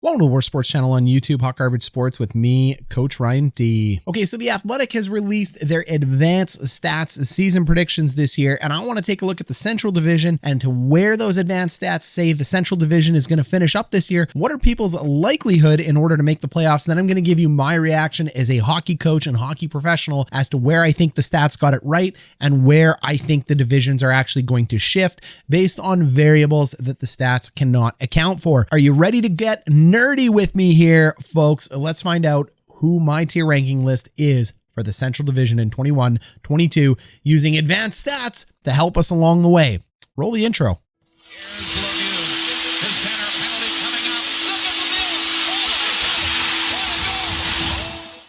Welcome to the Worst Sports Channel on YouTube, Hot Garbage Sports with me, Coach Ryan D. Okay, so the Athletic has released their advanced stats season predictions this year, and I want to take a look at the Central Division and to where those advanced stats say the Central Division is going to finish up this year. What are people's likelihood in order to make the playoffs? And then I'm going to give you my reaction as a hockey coach and hockey professional as to where I think the stats got it right and where I think the divisions are actually going to shift based on variables that the stats cannot account for. Are you ready to get nerdy with me here, folks? Let's find out who my tier ranking list is for the Central Division in 21-22 using advanced stats to help us along the way. Roll the intro. Here's Lemieux. The center penalty coming up. Look at Lemieux. Oh my goodness.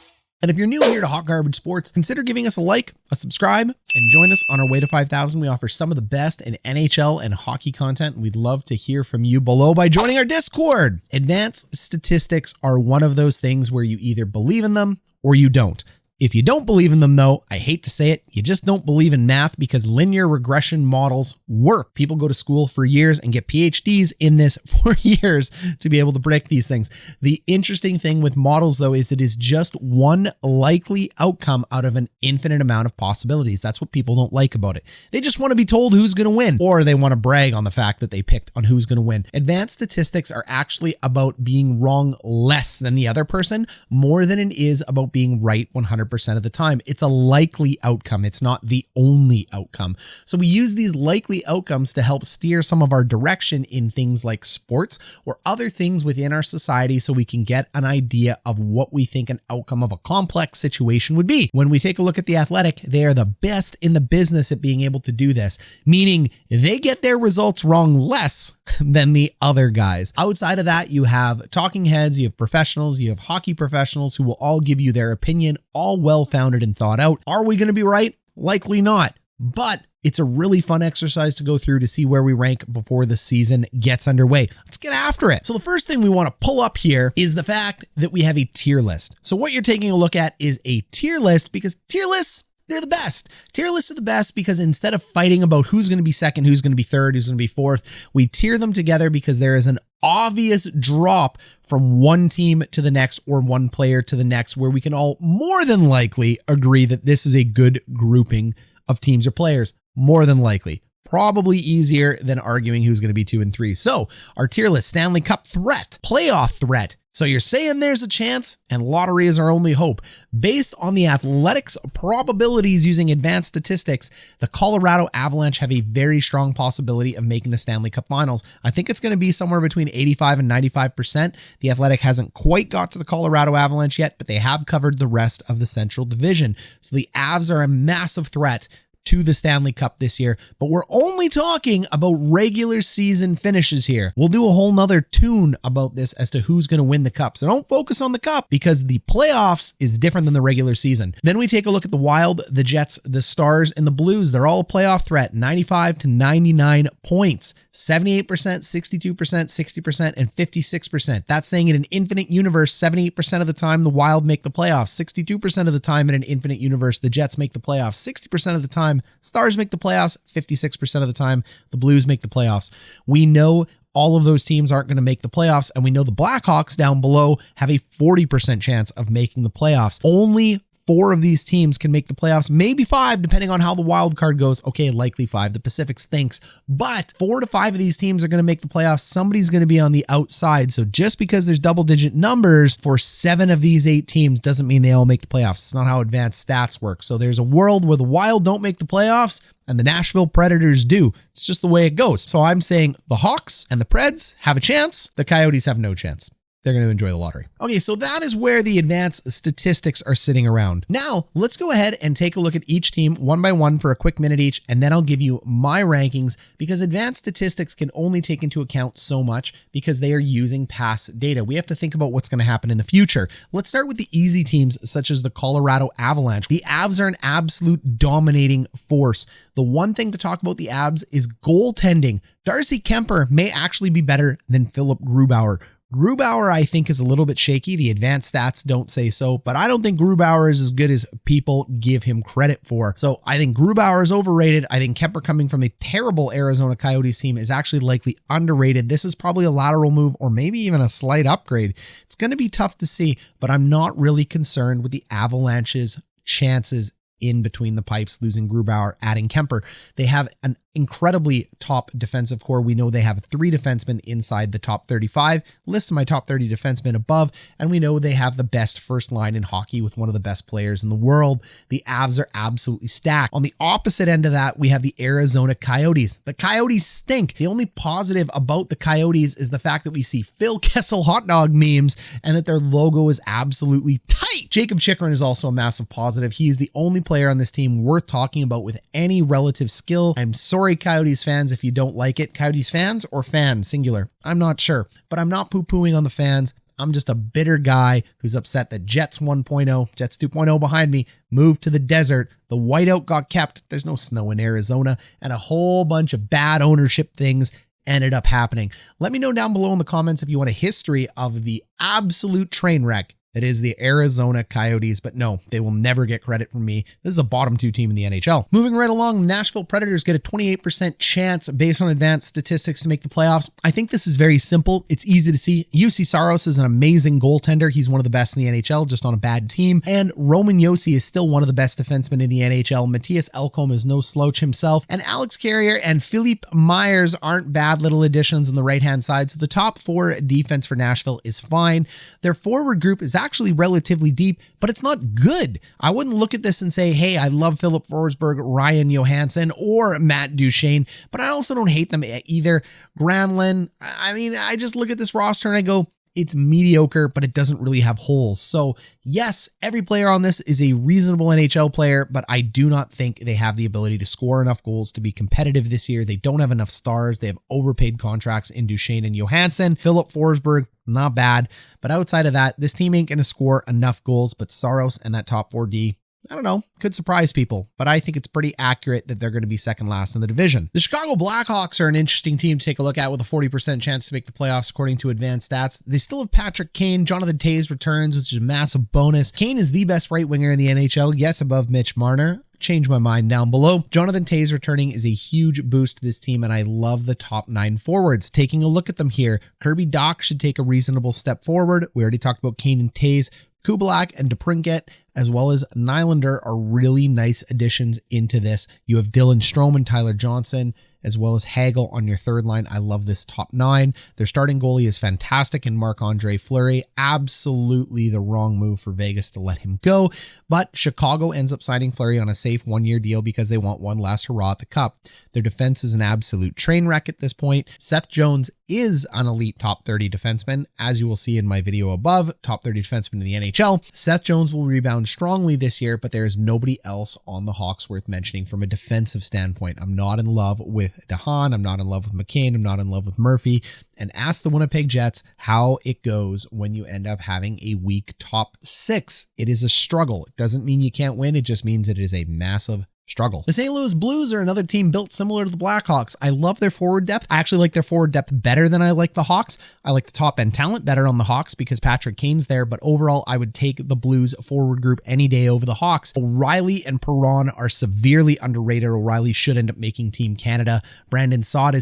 And if you're new here to Hot Garbage Sports, consider giving us a like, a subscribe, and join us on our way to 5,000. We offer some of the best in NHL and hockey content. We'd love to hear from you below by joining our Discord. Advanced statistics are one of those things where you either believe in them or you don't. If you don't believe in them, though, I hate to say it, you just don't believe in math because linear regression models work. People go to school for years and get PhDs in this for years to be able to predict these things. The interesting thing with models, though, is it is just one likely outcome out of an infinite amount of possibilities. That's what people don't like about it. They just want to be told who's going to win, or they want to brag on the fact that they picked on who's going to win. Advanced statistics are actually about being wrong less than the other person, more than it is about being right 100% of the time. It's a likely outcome. It's not the only outcome. So we use these likely outcomes to help steer some of our direction in things like sports or other things within our society so we can get an idea of what we think an outcome of a complex situation would be. When we take a look at the Athletic, they are the best in the business at being able to do this, meaning they get their results wrong less than the other guys. Outside of that, you have talking heads, you have professionals, you have hockey professionals who will all give you their opinion, all well-founded and thought out. Are we going to be right? Likely not. But it's a really fun exercise to go through to see where we rank before the season gets underway. Let's get after it. So the first thing we want to pull up here is the fact that we have a tier list. So what you're taking a look at is a tier list because tier lists, they're the best. Tier lists are the best because instead of fighting about who's going to be second, who's going to be third, who's going to be fourth, we tier them together because there is an obvious drop from one team to the next or one player to the next where we can all more than likely agree that this is a good grouping of teams or players. More than likely. Probably easier than arguing who's going to be 2 and 3. So our tier list: Stanley Cup threat, playoff threat. So you're saying there's a chance, and lottery is our only hope. Based on the Athletics probabilities using advanced statistics, the Colorado Avalanche have a very strong possibility of making the Stanley Cup Finals. I think it's going to be somewhere between 85 and 95%. The Athletic hasn't quite got to the Colorado Avalanche yet, but they have covered the rest of the Central Division. So the Avs are a massive threat to the Stanley Cup this year, but we're only talking about regular season finishes here. We'll do a whole nother tune about this as to who's going to win the cup. So don't focus on the cup because the playoffs is different than the regular season. Then we take a look at the Wild, the Jets, the Stars, and the Blues. They're all a playoff threat, 95 to 99 points, 78%, 62%, 60%, and 56%. That's saying in an infinite universe, 78% of the time, the Wild make the playoffs, 62% of the time in an infinite universe, the Jets make the playoffs, 60% of the time, Stars make the playoffs, 56% of the time, the Blues make the playoffs. We know all of those teams aren't going to make the playoffs, and we know the Blackhawks down below have a 40% chance of making the playoffs. Only 4 of these teams can make the playoffs, maybe 5, depending on how the wild card goes. Okay, likely 5. The Pacific stinks, but 4 to 5 of these teams are going to make the playoffs. Somebody's going to be on the outside. So just because there's double-digit numbers for 7 of these 8 teams doesn't mean they all make the playoffs. It's not how advanced stats work. So there's a world where the Wild don't make the playoffs and the Nashville Predators do. It's just the way it goes. So I'm saying the Hawks and the Preds have a chance. The Coyotes have no chance. They're going to enjoy the lottery. Okay, so that is where the advanced statistics are sitting around. Now, let's go ahead and take a look at each team one by one for a quick minute each, and then I'll give you my rankings because advanced statistics can only take into account so much because they are using past data. We have to think about what's going to happen in the future. Let's start with the easy teams such as the Colorado Avalanche. The Avs are an absolute dominating force. The one thing to talk about the Avs is goaltending. Darcy Kemper may actually be better than Philip Grubauer. Grubauer, I think, is a little bit shaky. The advanced stats don't say so, but I don't think Grubauer is as good as people give him credit for. So I think Grubauer is overrated. I think Kemper, coming from a terrible Arizona Coyotes team, is actually likely underrated. This is probably a lateral move or maybe even a slight upgrade. It's going to be tough to see, but I'm not really concerned with the Avalanche's chances in between the pipes, losing Grubauer, adding Kemper. They have an incredibly top defensive core. We know they have 3 defensemen inside the top 35. List of my top 30 defensemen above, and we know they have the best first line in hockey with one of the best players in the world. The Avs are absolutely stacked. On the opposite end of that, we have the Arizona Coyotes. The Coyotes stink. The only positive about the Coyotes is the fact that we see Phil Kessel hot dog memes and that their logo is absolutely tight. Jacob Chikrin is also a massive positive. He is the only player on this team worth talking about with any relative skill. I'm sorry, Coyotes fans, if you don't like it. Coyotes fans or fans, singular, I'm not sure, but I'm not poo-pooing on the fans. I'm just a bitter guy who's upset that Jets 1.0, Jets 2.0 behind me, moved to the desert. The whiteout got kept. There's no snow in Arizona, and a whole bunch of bad ownership things ended up happening. Let me know down below in the comments if you want a history of the absolute train wreck that is the Arizona Coyotes, but no, they will never get credit from me. This is a bottom 2 team in the NHL. Moving right along, Nashville Predators get a 28% chance based on advanced statistics to make the playoffs. I think this is very simple. It's easy to see. UC Saros is an amazing goaltender. He's one of the best in the NHL, just on a bad team. And Roman Josi is still one of the best defensemen in the NHL. Matthias Ekholm is no slouch himself. And Alex Carrier and Philippe Myers aren't bad little additions on the right-hand side. So the top 4 defense for Nashville is fine. Their forward group is actually relatively deep, but it's not good. I wouldn't look at this and say, hey, I love Philip Forsberg, Ryan Johansson, or Matt Duchene, but I also don't hate them either. Granlund, I mean, I just look at this roster and I go, it's mediocre, but it doesn't really have holes. So yes, every player on this is a reasonable NHL player, but I do not think they have the ability to score enough goals to be competitive this year. They don't have enough stars. They have overpaid contracts in Duchene and Johansson. Philip Forsberg, not bad, but outside of that, this team ain't going to score enough goals, but Saros and that top 4D, I don't know, could surprise people, but I think it's pretty accurate that they're going to be second last in the division. The Chicago Blackhawks are an interesting team to take a look at with a 40% chance to make the playoffs according to advanced stats. They still have Patrick Kane. Jonathan Toews returns, which is a massive bonus. Kane is the best right winger in the NHL, yes, above Mitch Marner. Change my mind down below. Jonathan Toews returning is a huge boost to this team, and I love the top 9 forwards. Taking a look at them here, Kirby Dach should take a reasonable step forward. We already talked about Kane and Toews. Kubalak and DePrinket, as well as Nylander, are really nice additions into this. You have Dylan Strome and Tyler Johnson, as well as Hagel on your third line. I love this top 9. Their starting goalie is fantastic in Marc-Andre Fleury. Absolutely the wrong move for Vegas to let him go, but Chicago ends up signing Fleury on a safe 1-year deal because they want one last hurrah at the Cup. Their defense is an absolute train wreck at this point. Seth Jones is an elite top 30 defenseman, as you will see in my video above, top 30 defenseman in the NHL. Seth Jones will rebound strongly this year, but there is nobody else on the Hawks worth mentioning from a defensive standpoint. I'm not in love with DeHaan. I'm not in love with McCain. I'm not in love with Murphy. And ask the Winnipeg Jets how it goes when you end up having a weak top 6. It is a struggle. It doesn't mean you can't win. It just means it is a massive struggle. The St. Louis Blues are another team built similar to the Blackhawks. I love their forward depth. I actually like their forward depth better than I like the Hawks. I like the top end talent better on the Hawks because Patrick Kane's there, but overall I would take the Blues forward group any day over the Hawks. O'Reilly and Perron are severely underrated. O'Reilly should end up making Team Canada. Brandon Saad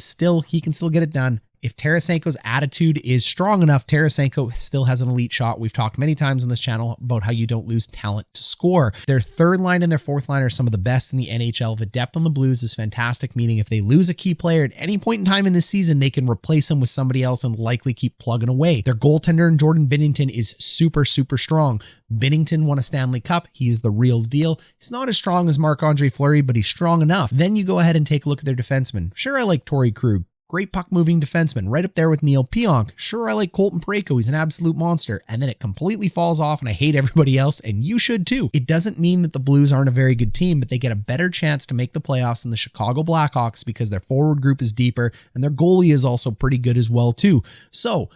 he can still get it done. If Tarasenko's attitude is strong enough, Tarasenko still has an elite shot. We've talked many times on this channel about how you don't lose talent to score. Their third line and their fourth line are some of the best in the NHL. The depth on the Blues is fantastic, meaning if they lose a key player at any point in time in this season, they can replace him with somebody else and likely keep plugging away. Their goaltender in Jordan Binnington is super, super strong. Binnington won a Stanley Cup. He is the real deal. He's not as strong as Marc-Andre Fleury, but he's strong enough. Then you go ahead and take a look at their defensemen. Sure, I like Torrey Krug. Great puck-moving defenseman, right up there with Neil Pionk. Sure, I like Colton Parayko. He's an absolute monster. And then it completely falls off, and I hate everybody else, and you should too. It doesn't mean that the Blues aren't a very good team, but they get a better chance to make the playoffs than the Chicago Blackhawks because their forward group is deeper, and their goalie is also pretty good as well too. So,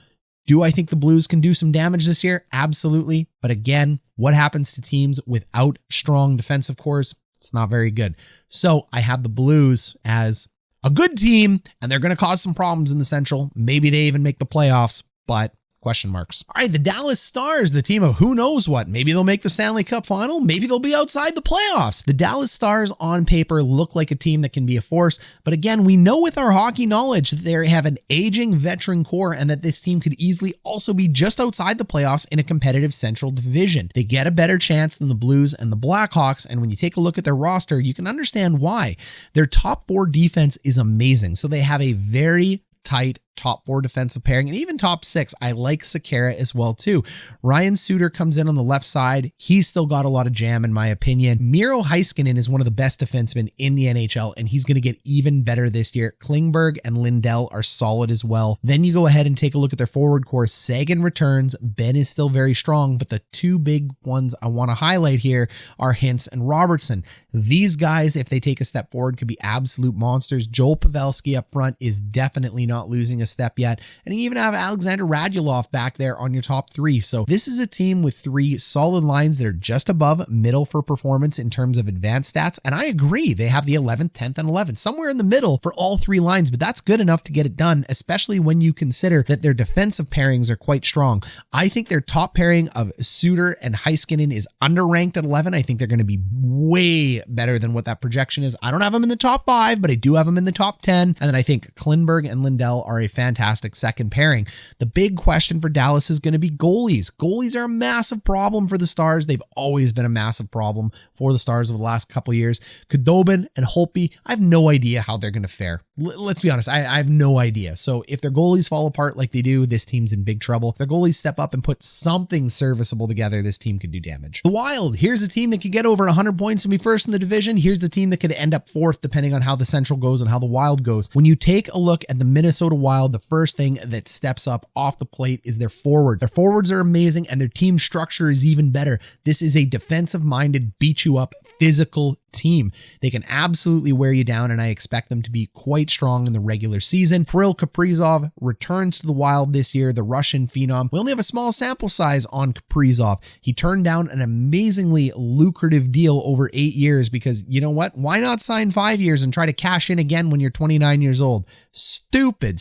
do I think the Blues can do some damage this year? Absolutely. But again, what happens to teams without strong defensive cores? It's not very good. So, I have the Blues as a good team, and they're going to cause some problems in the Central. Maybe they even make the playoffs, but Question marks. All right, the Dallas Stars, the team of who knows what. Maybe they'll make the Stanley Cup final. Maybe they'll be outside the playoffs. The Dallas Stars on paper look like a team that can be a force. But again, we know with our hockey knowledge that they have an aging veteran core and that this team could easily also be just outside the playoffs in a competitive Central Division. They get a better chance than the Blues and the Blackhawks. And when you take a look at their roster, you can understand why. Their top 4 defense is amazing. So they have a very tight top 4 defensive pairing, and even top 6. I like Sekera as well too. Ryan Suter comes in on the left side. He's still got a lot of jam in my opinion. Miro Heiskanen is one of the best defensemen in the NHL, and he's going to get even better this year. Klingberg and Lindell are solid as well. Then you go ahead and take a look at their forward core. Sagan returns. Ben is still very strong, but the 2 big ones I want to highlight here are Hintz and Robertson. These guys, if they take a step forward, could be absolute monsters. Joel Pavelski up front is definitely not losing a step yet. And you even have Alexander Radulov back there on your top 3. So this is a team with 3 solid lines that are just above middle for performance in terms of advanced stats. And I agree, they have the 11th, 10th, and 11th, somewhere in the middle for all 3 lines, but that's good enough to get it done, especially when you consider that their defensive pairings are quite strong. I think their top pairing of Suter and Heiskanen is underranked at 11. I think they're going to be way better than what that projection is. I don't have them in the top 5, but I do have them in the top 10. And then I think Klingberg and Lindell are a fantastic second pairing. The big question for Dallas is going to be goalies. Goalies are a massive problem for the Stars. They've always been a massive problem for the Stars over the last couple of years. Khudobin and Holtby, I have no idea how they're going to fare. Let's be honest, I have no idea. So if their goalies fall apart like they do, this team's in big trouble. If their goalies step up and put something serviceable together, this team could do damage. The Wild, here's a team that could get over 100 points and be first in the division. Here's the team that could end up 4th depending on how the Central goes and how the Wild goes. When you take a look at the Minnesota Wild, the first thing that steps up off the plate is their forward. Their forwards are amazing and their team structure is even better. This is a defensive-minded, beat you up, physical team. They can absolutely wear you down, and I expect them to be quite strong in the regular season. Kirill Kaprizov returns to the Wild this year, the Russian phenom. We only have a small sample size on Kaprizov. He turned down an amazingly lucrative deal over 8 years because, you know what? Why not sign 5 years and try to cash in again when you're 29 years old? Stupid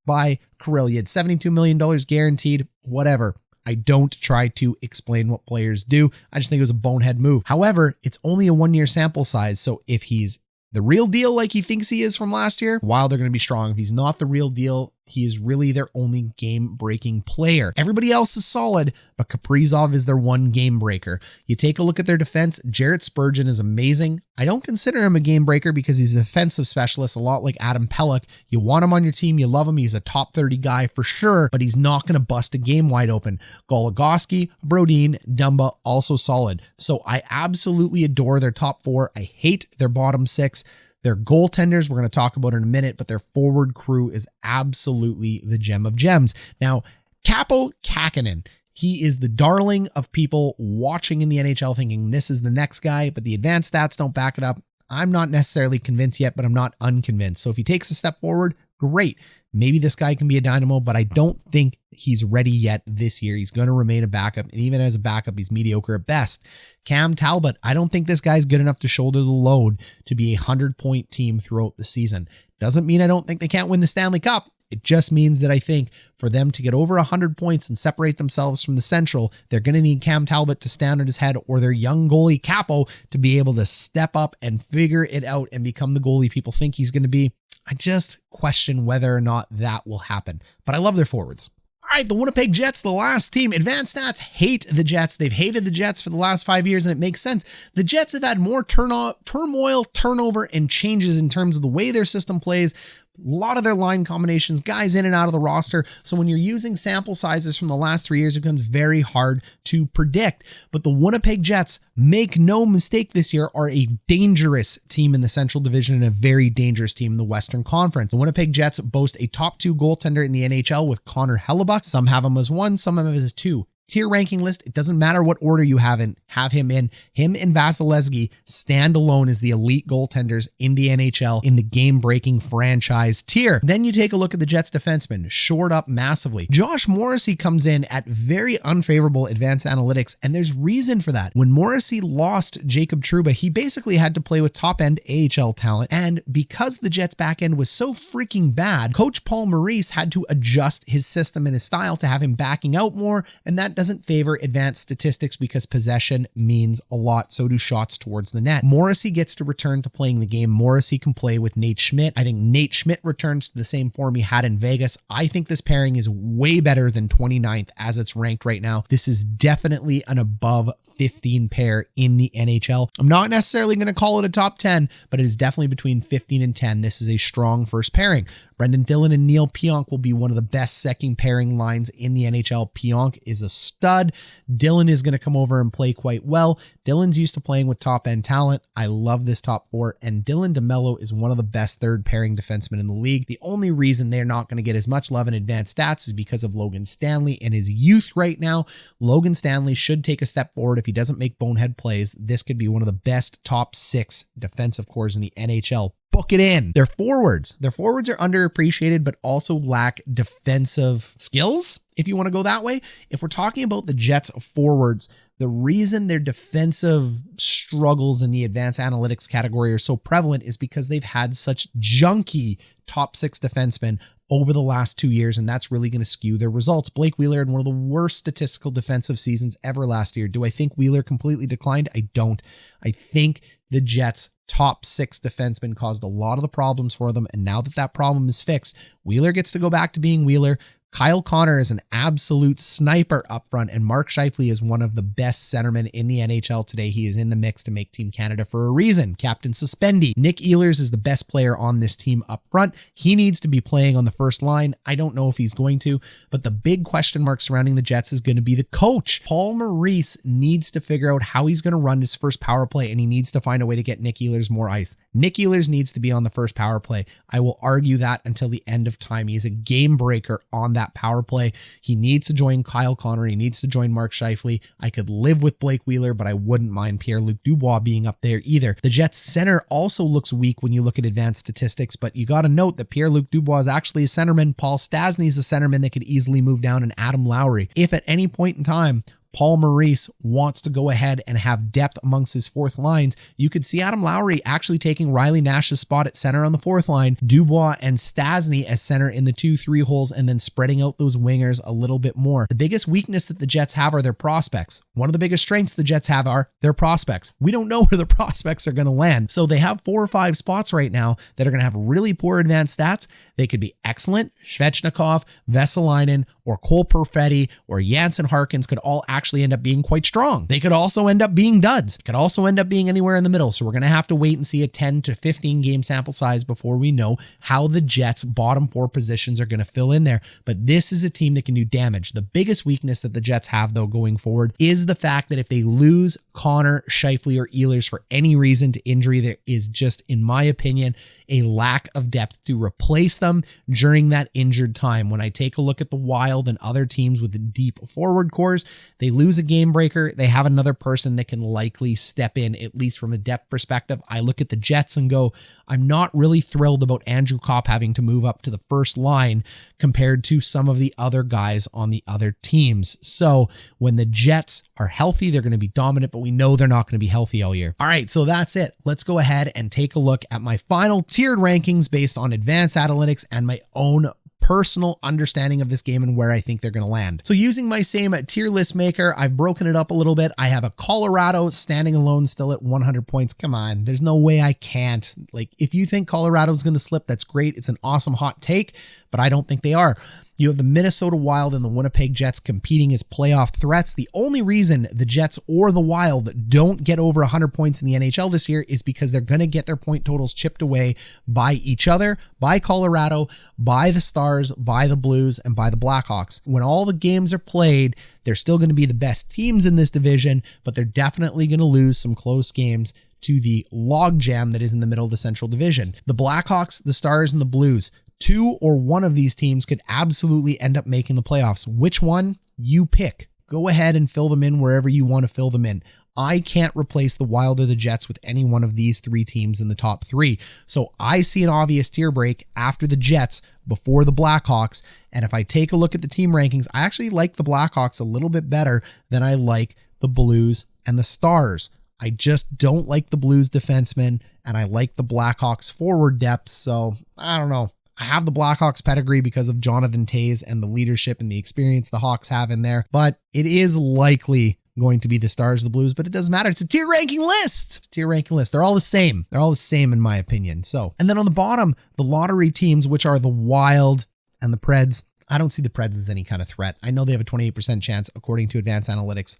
by Kirill. You had $72 million guaranteed, whatever. I don't try to explain what players do. I just think it was a bonehead move. However, it's only a 1-year sample size. So if he's the real deal like he thinks he is from last year, Wild are going to be strong. If he's not the real deal, he is really their only game-breaking player. Everybody else is solid, but Kaprizov is their one game breaker. You take a look at their defense, Jarrett Spurgeon is amazing. I don't consider him a game breaker because he's a defensive specialist, a lot like Adam Pelech. You want him on your team, you love him, he's a top 30 guy for sure, but he's not going to bust a game wide open. Goligoski, Brodin, Dumba, also solid. So I absolutely adore their top 4. I hate their bottom 6. Their goaltenders, we're going to talk about in a minute, but their forward crew is absolutely the gem of gems. Now, Kaapo Kähkönen, he is the darling of people watching in the NHL thinking this is the next guy, but the advanced stats don't back it up. I'm not necessarily convinced yet, but I'm not unconvinced. So if he takes a step forward, great. Maybe this guy can be a dynamo, but I don't think he's ready yet this year. He's going to remain a backup, and even as a backup, he's mediocre at best. Cam Talbot, I don't think this guy's good enough to shoulder the load to be a 100-point team throughout the season. Doesn't mean I don't think they can't win the Stanley Cup. It just means that I think for them to get over 100 points and separate themselves from the Central, they're going to need Cam Talbot to stand on his head or their young goalie Kaapo to be able to step up and figure it out and become the goalie people think he's going to be. I just question whether or not that will happen, but I love their forwards. All right, the Winnipeg Jets, the last team. Advanced Stats hate the Jets. They've hated the Jets for the last 5 years, and it makes sense. The Jets have had more turmoil, turnover, and changes in terms of the way their system plays. A lot of their line combinations, guys in and out of the roster. So when you're using sample sizes from the last 3 years, it becomes very hard to predict. But the Winnipeg Jets, make no mistake this year, are a dangerous team in the Central Division and a very dangerous team in the Western Conference. The Winnipeg Jets boast a top 2 goaltender in the NHL with Connor Hellebuck. Some have him as 1, some have him as 2. tier ranking list. It doesn't matter what order you have him in. Him and Vasilevsky stand alone as the elite goaltenders in the NHL in the game-breaking franchise tier. Then you take a look at the Jets defensemen, shored up massively. Josh Morrissey comes in at very unfavorable advanced analytics, and there's reason for that. When Morrissey lost Jacob Trouba, he basically had to play with top-end AHL talent, and because the Jets back end was so freaking bad, Coach Paul Maurice had to adjust his system and his style to have him backing out more, and that doesn't favor advanced statistics because possession means a lot. So do shots towards the net. Morrissey gets to return to playing the game. Morrissey can play with Nate Schmidt. I think Nate Schmidt returns to the same form he had in Vegas. I think this pairing is way better than 29th as it's ranked right now. This is definitely an above 15 pair in the NHL. I'm not necessarily going to call it a top 10, but it is definitely between 15 and 10. This is a strong first pairing. Brendan Dillon and Neil Pionk will be one of the best second pairing lines in the NHL. Pionk is a stud. Dillon is going to come over and play quite well. Dillon's used to playing with top end talent. I love this top four, and Dylan DeMello is one of the best third pairing defensemen in the league. The only reason they're not going to get as much love in advanced stats is because of Logan Stanley and his youth right now. Logan Stanley should take a step forward if he doesn't make bonehead plays. This could be one of the best top 6 defensive cores in the NHL. Book it in. Their forwards are underappreciated, but also lack defensive skills, if you want to go that way. If we're talking about the Jets forwards, the reason their defensive struggles in the advanced analytics category are so prevalent is because they've had such junky top 6 defensemen over the last 2 years, and that's really going to skew their results. Blake Wheeler had one of the worst statistical defensive seasons ever last year. Do I think Wheeler completely declined? I don't. I think the Jets' top 6 defensemen caused a lot of the problems for them, and now that problem is fixed, Wheeler gets to go back to being Wheeler. Kyle Connor is an absolute sniper up front, and Mark Scheifele is one of the best centermen in the NHL today. He is in the mix to make Team Canada for a reason. Captain Suspendy. Nick Ehlers is the best player on this team up front. He needs to be playing on the first line. I don't know if he's going to, but the big question mark surrounding the Jets is going to be the coach. Paul Maurice needs to figure out how he's going to run his first power play, and he needs to find a way to get Nick Ehlers more ice. Nick Ehlers needs to be on the first power play. I will argue that until the end of time. He is a game breaker on that power play. He needs to join Kyle Connor. He needs to join Mark Scheifele. I could live with Blake Wheeler, but I wouldn't mind Pierre-Luc Dubois being up there either. The Jets center also looks weak when you look at advanced statistics, but you got to note that Pierre-Luc Dubois is actually a centerman. Paul Stastny is a centerman that could easily move down, and Adam Lowry. If at any point in time Paul Maurice wants to go ahead and have depth amongst his fourth lines, you could see Adam Lowry actually taking Riley Nash's spot at center on the fourth line, Dubois and Stastny as center in the 2-3 holes, and then spreading out those wingers a little bit more. The biggest weakness that the Jets have are their prospects. One of the biggest strengths the Jets have are their prospects. We don't know where the prospects are going to land. So they have 4 or 5 spots right now that are going to have really poor advanced stats. They could be excellent. Svechnikov, Vesalainen, or Cole Perfetti, or Jansen Harkins could all actually end up being quite strong. They could also end up being duds. It could also end up being anywhere in the middle. So we're going to have to wait and see a 10 to 15 game sample size before we know how the Jets' bottom 4 positions are going to fill in there. But this is a team that can do damage. The biggest weakness that the Jets have, though, going forward is the fact that if they lose Connor, Scheifele, or Ehlers for any reason to injury, there is just, in my opinion, a lack of depth to replace them during that injured time. When I take a look at the Wild and other teams with the deep forward cores, they lose a game breaker. They have another person that can likely step in, at least from a depth perspective. I look at the Jets and go, I'm not really thrilled about Andrew Kopp having to move up to the first line compared to some of the other guys on the other teams. So when the Jets are healthy, they're going to be dominant, but we know they're not going to be healthy all year. All right, so that's it. Let's go ahead and take a look at my final tiered rankings based on advanced analytics and my own personal understanding of this game and where I think they're going to land. So using my same tier list maker, I've broken it up a little bit. I have a Colorado standing alone still at 100 points. Come on, there's no way I can't. Like, if you think Colorado's going to slip, that's great. It's an awesome hot take, but I don't think they are. You have the Minnesota Wild and the Winnipeg Jets competing as playoff threats. The only reason the Jets or the Wild don't get over 100 points in the NHL this year is because they're going to get their point totals chipped away by each other, by Colorado, by the Stars, by the Blues, and by the Blackhawks. When all the games are played, they're still going to be the best teams in this division, but they're definitely going to lose some close games to the logjam that is in the middle of the Central Division. The Blackhawks, the Stars, and the Blues, 2 or 1 of these teams could absolutely end up making the playoffs. Which one? You pick. Go ahead and fill them in wherever you want to fill them in. I can't replace the Wild or the Jets with any one of these three teams in the top three. So I see an obvious tier break after the Jets, before the Blackhawks. And if I take a look at the team rankings, I actually like the Blackhawks a little bit better than I like the Blues and the Stars. I just don't like the Blues defensemen, and I like the Blackhawks forward depth. So I don't know. I have the Blackhawks pedigree because of Jonathan Toews and the leadership and the experience the Hawks have in there, but it is likely going to be the Stars, the Blues, but it doesn't matter. It's a tier ranking list. It's a tier ranking list. They're all the same. They're all the same in my opinion. So, and then on the bottom, the lottery teams, which are the Wild and the Preds. I don't see the Preds as any kind of threat. I know they have a 28% chance according to Advanced Analytics.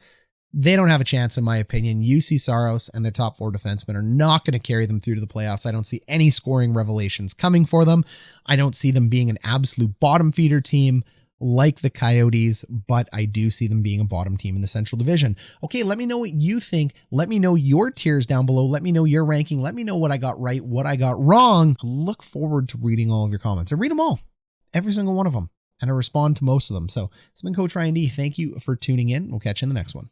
They don't have a chance in my opinion. UC Saros and their top four defensemen are not going to carry them through to the playoffs. I don't see any scoring revelations coming for them. I don't see them being an absolute bottom feeder team like the Coyotes, but I do see them being a bottom team in the Central Division. Okay, let me know what you think. Let me know your tiers down below. Let me know your ranking. Let me know what I got right, what I got wrong. I look forward to reading all of your comments. I read them all, every single one of them, and I respond to most of them. So it's been Coach Ryan D. Thank you for tuning in. We'll catch you in the next one.